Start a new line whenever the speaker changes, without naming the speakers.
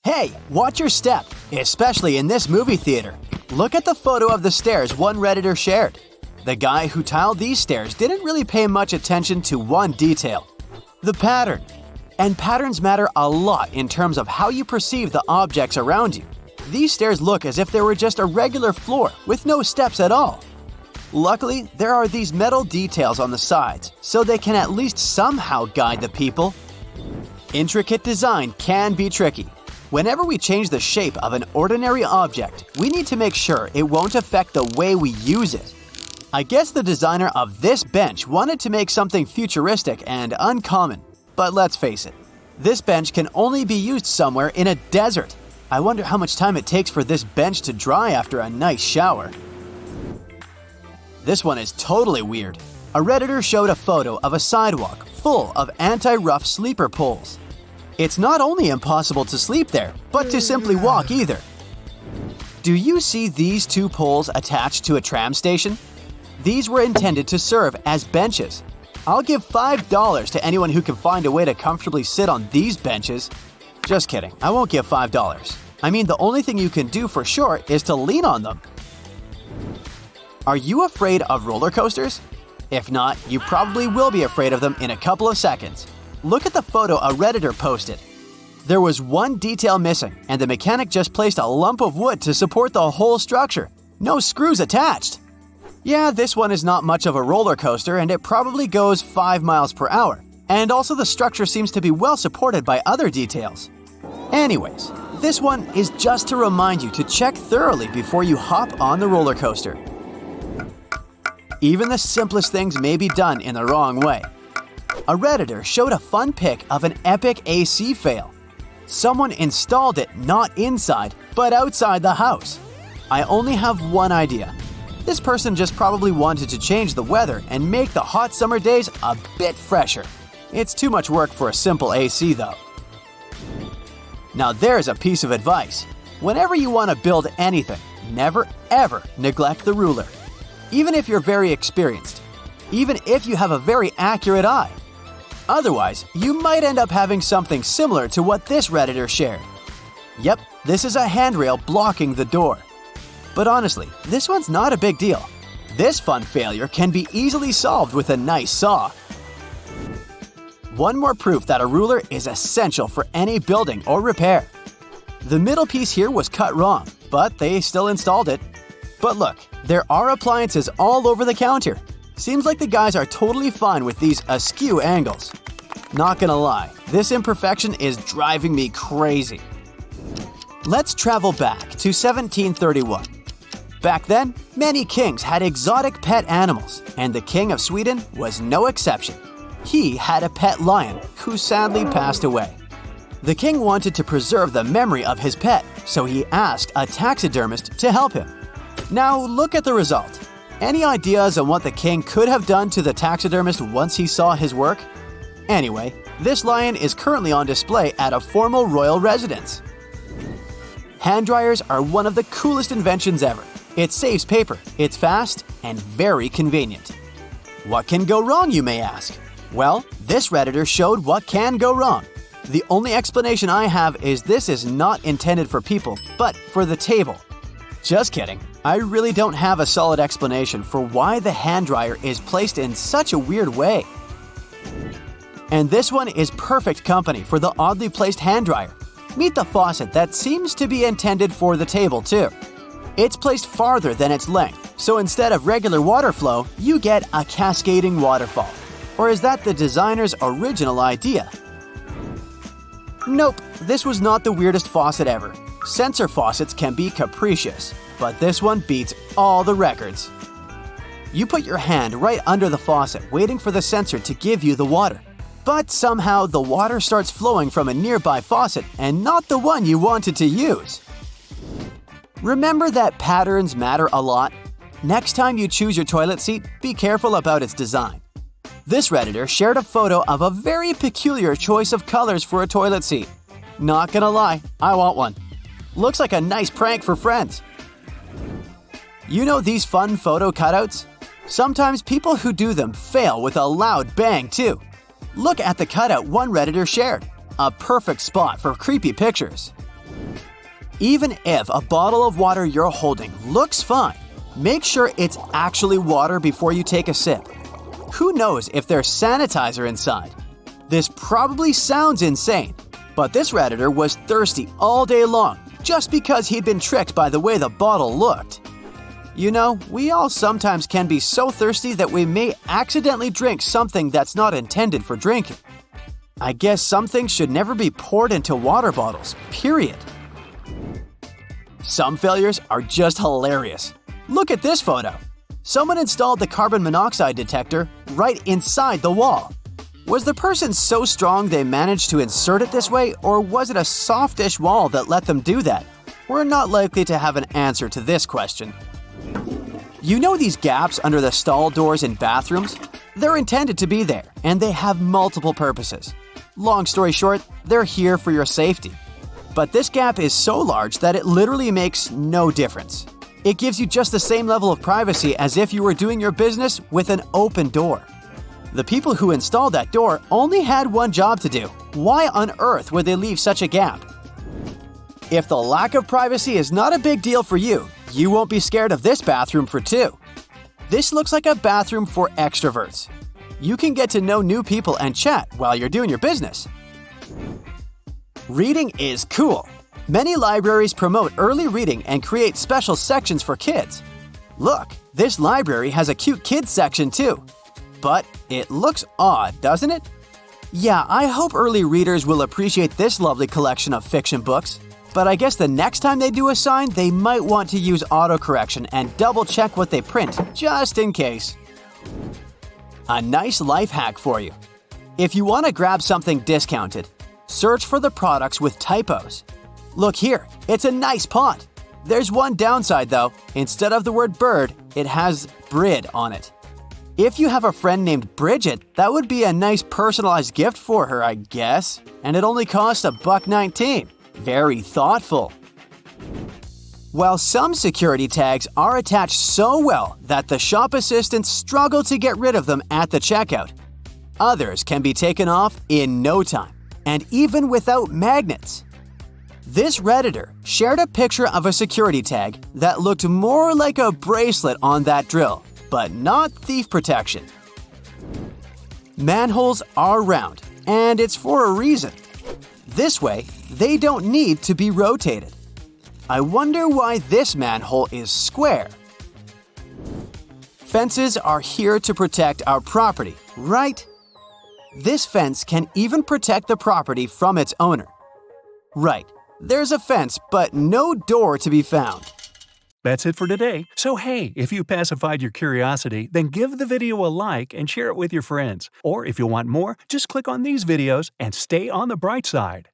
Hey, watch your step, especially in this movie theater. Look at the photo of the stairs one Redditor shared. The guy who tiled these stairs didn't really pay much attention to one detail: the pattern. And patterns matter a lot in terms of how you perceive the objects around you. These stairs look as if they were just a regular floor with no steps at all. Luckily, there are these metal details on the sides, so they can at least somehow guide the people. Intricate design can be tricky. Whenever we change the shape of an ordinary object, we need to make sure it won't affect the way we use it. I guess the designer of this bench wanted to make something futuristic and uncommon. But let's face it, this bench can only be used somewhere in a desert. I wonder how much time it takes for this bench to dry after a nice shower. This one is totally weird. A Redditor showed a photo of a sidewalk full of anti-rough sleeper poles. It's not only impossible to sleep there, but to simply walk either. Do you see these two poles attached to a tram station? These were intended to serve as benches. I'll give $5 to anyone who can find a way to comfortably sit on these benches. Just kidding, I won't give $5. I mean, the only thing you can do for sure is to lean on them. Are you afraid of roller coasters? If not, you probably will be afraid of them in a couple of seconds. Look at the photo a Redditor posted. There was one detail missing, and the mechanic just placed a lump of wood to support the whole structure. No screws attached. Yeah, this one is not much of a roller coaster, and it probably goes 5 miles per hour. And also the structure seems to be well supported by other details. Anyways, this one is just to remind you to check thoroughly before you hop on the roller coaster. Even the simplest things may be done in the wrong way. A Redditor showed a fun pic of an epic AC fail. Someone installed it not inside, but outside the house. I only have one idea. This person just probably wanted to change the weather and make the hot summer days a bit fresher. It's too much work for a simple AC though. Now there's a piece of advice. Whenever you want to build anything, never ever neglect the ruler. Even if you're very experienced. Even if you have a very accurate eye. Otherwise, you might end up having something similar to what this Redditor shared. Yep, this is a handrail blocking the door. But honestly, this one's not a big deal. This fun failure can be easily solved with a nice saw. One more proof that a ruler is essential for any building or repair. The middle piece here was cut wrong, but they still installed it. But look, there are appliances all over the counter. Seems like the guys are totally fine with these askew angles. Not gonna lie, this imperfection is driving me crazy. Let's travel back to 1731. Back then, many kings had exotic pet animals, and the King of Sweden was no exception. He had a pet lion who sadly passed away. The king wanted to preserve the memory of his pet, so he asked a taxidermist to help him. Now look at the result. Any ideas on what the king could have done to the taxidermist once he saw his work? Anyway, this lion is currently on display at a formal royal residence. Hand dryers are one of the coolest inventions ever. It saves paper, it's fast, and very convenient. What can go wrong, you may ask? Well, this Redditor showed what can go wrong. The only explanation I have is this is not intended for people, but for the table. Just kidding. I really don't have a solid explanation for why the hand dryer is placed in such a weird way. And this one is perfect company for the oddly placed hand dryer. Meet the faucet that seems to be intended for the table too. It's placed farther than its length, so instead of regular water flow, you get a cascading waterfall. Or is that the designer's original idea? Nope, this was not the weirdest faucet ever. Sensor faucets can be capricious, but this one beats all the records. You put your hand right under the faucet, waiting for the sensor to give you the water. But somehow the water starts flowing from a nearby faucet and not the one you wanted to use. Remember that patterns matter a lot? Next time you choose your toilet seat, be careful about its design. This Redditor shared a photo of a very peculiar choice of colors for a toilet seat. Not gonna lie, I want one. Looks like a nice prank for friends. You know these fun photo cutouts? Sometimes people who do them fail with a loud bang too. Look at the cutout one Redditor shared. A perfect spot for creepy pictures. Even if a bottle of water you're holding looks fine, make sure it's actually water before you take a sip. Who knows if there's sanitizer inside? This probably sounds insane, but this Redditor was thirsty all day long just because he'd been tricked by the way the bottle looked. You know, we all sometimes can be so thirsty that we may accidentally drink something that's not intended for drinking. I guess some things should never be poured into water bottles, period. Some failures are just hilarious. Look at this photo. Someone installed the carbon monoxide detector right inside the wall. Was the person so strong they managed to insert it this way, or was it a softish wall that let them do that? We're not likely to have an answer to this question. You know these gaps under the stall doors in bathrooms? They're intended to be there, and they have multiple purposes. Long story short, they're here for your safety. But this gap is so large that it literally makes no difference. It gives you just the same level of privacy as if you were doing your business with an open door. The people who installed that door only had one job to do. Why on earth would they leave such a gap? If the lack of privacy is not a big deal for you, you won't be scared of this bathroom for two. This looks like a bathroom for extroverts. You can get to know new people and chat while you're doing your business. Reading is cool. Many libraries promote early reading and create special sections for kids. Look, this library has a cute kids section too. But it looks odd, doesn't it? Yeah, I hope early readers will appreciate this lovely collection of fiction books. But I guess the next time they do a sign, they might want to use autocorrection and double-check what they print, just in case. A nice life hack for you. If you want to grab something discounted, search for the products with typos. Look here, it's a nice pot. There's one downside though. Instead of the word bird, it has Brid on it. If you have a friend named Bridget, that would be a nice personalized gift for her, I guess. And it only costs $1.19. Very thoughtful. While some security tags are attached so well that the shop assistants struggle to get rid of them at the checkout, others can be taken off in no time, and even without magnets. This Redditor shared a picture of a security tag that looked more like a bracelet on that drill, but not thief protection. Manholes are round, and it's for a reason. This way, they don't need to be rotated. I wonder why this manhole is square. Fences are here to protect our property, right? This fence can even protect the property from its owner. Right, there's a fence, but no door to be found.
That's it for today. So hey, if you pacified your curiosity, then give the video a like and share it with your friends. Or if you want more, just click on these videos and stay on the bright side.